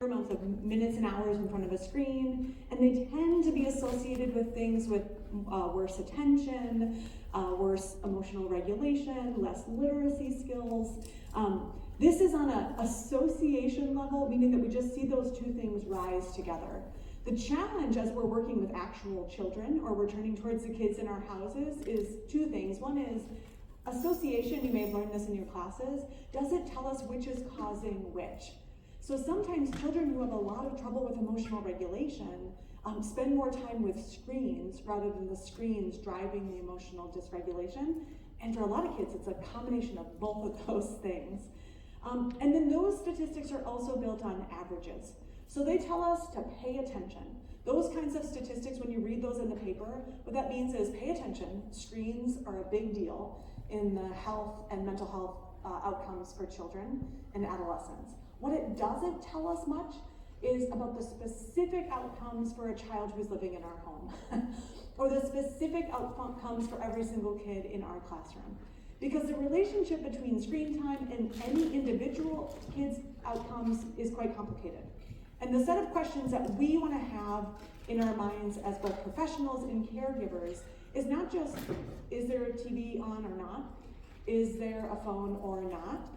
amounts of minutes and hours in front of a screen, and they tend to be associated with things with worse attention, worse emotional regulation, less literacy skills. This is on an association level, meaning that we just see those two things rise together. The challenge as we're working with actual children or we're turning towards the kids in our houses is two things. One is association, you may have learned this in your classes, doesn't tell us which is causing which. So sometimes children who have a lot of trouble with emotional regulation spend more time with screens rather than the screens driving the emotional dysregulation. And for a lot of kids, it's a combination of both of those things. And then those statistics are also built on averages. So they tell us to pay attention. Those kinds of statistics, when you read those in the paper, what that means is pay attention. Screens are a big deal in the health and mental health outcomes for children and adolescents. What it doesn't tell us much is about the specific outcomes for a child who's living in our home, or the specific outcomes for every single kid in our classroom. Because the relationship between screen time and any individual kid's outcomes is quite complicated. And the set of questions that we want to have in our minds as both professionals and caregivers is not just, is there a TV on or not? Is there a phone or not?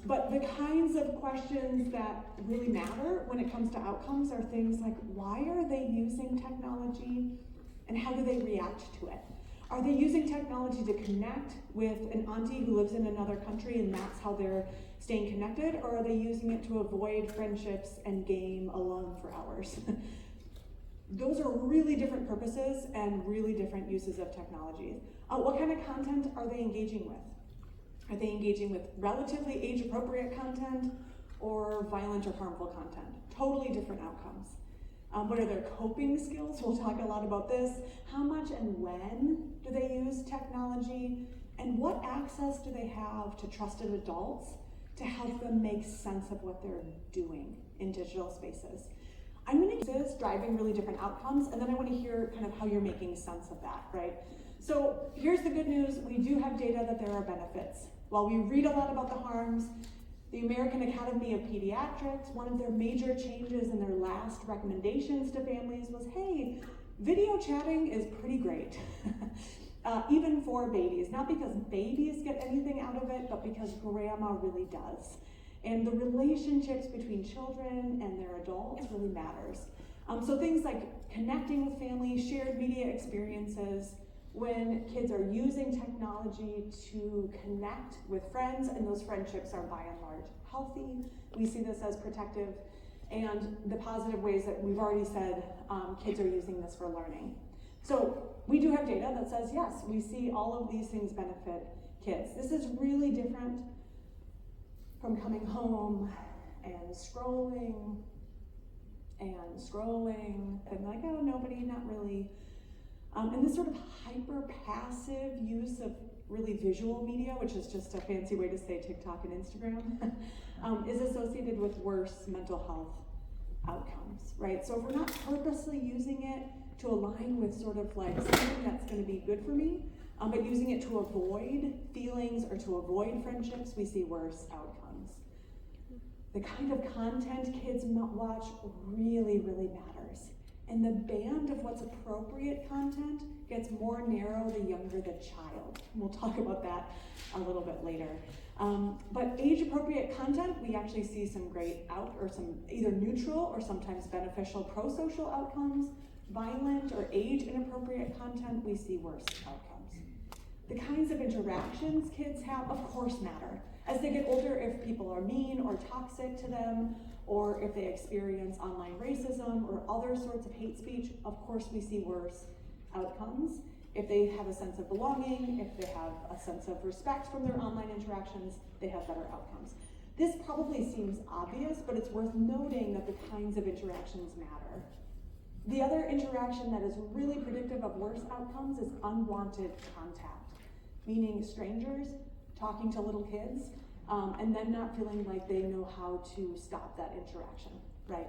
But the kinds of questions that really matter when it comes to outcomes are things like, why are they using technology and how do they react to it? Are they using technology to connect with an auntie who lives in another country and that's how they're staying connected, or are they using it to avoid friendships and game alone for hours? Those are really different purposes and really different uses of technologies. What kind of content are they engaging with? Are they engaging with relatively age-appropriate content or violent or harmful content? Totally different outcomes. What are their coping skills? We'll talk a lot about this. How much and when do they use technology? And what access do they have to trusted adults to help them make sense of what they're doing in digital spaces? I'm going to use this driving really different outcomes, and then I want to hear kind of how you're making sense of that, right? So here's the good news. We do have data that there are benefits. While we read a lot about the harms, the American Academy of Pediatrics, one of their major changes in their last recommendations to families was, hey, video chatting is pretty great, even for babies. Not because babies get anything out of it, but because grandma really does. And the relationships between children and their adults really matters. So things like connecting with family, shared media experiences, when kids are using technology to connect with friends, and those friendships are by and large healthy. We see this as protective, and the positive ways that we've already said kids are using this for learning. So we do have data that says, yes, we see all of these things benefit kids. This is really different from coming home and scrolling, and like, oh, nobody, not really. And this sort of hyper-passive use of really visual media, which is just a fancy way to say TikTok and Instagram, is associated with worse mental health outcomes, right? So if we're not purposely using it to align with sort of like something that's going to be good for me, but using it to avoid feelings or to avoid friendships, we see worse outcomes. The kind of content kids watch really, really matters. And the band of what's appropriate content gets more narrow the younger the child. We'll talk about that a little bit later. But age-appropriate content, we actually see some great or some either neutral or sometimes beneficial pro-social outcomes. Violent or age-inappropriate content, we see worse outcomes. The kinds of interactions kids have, of course, matter. As they get older, if people are mean or toxic to them, or if they experience online racism or other sorts of hate speech, of course we see worse outcomes. If they have a sense of belonging, if they have a sense of respect from their online interactions, they have better outcomes. This probably seems obvious, but it's worth noting that the kinds of interactions matter. The other interaction that is really predictive of worse outcomes is unwanted contact, meaning strangers talking to little kids, and then not feeling like they know how to stop that interaction, right?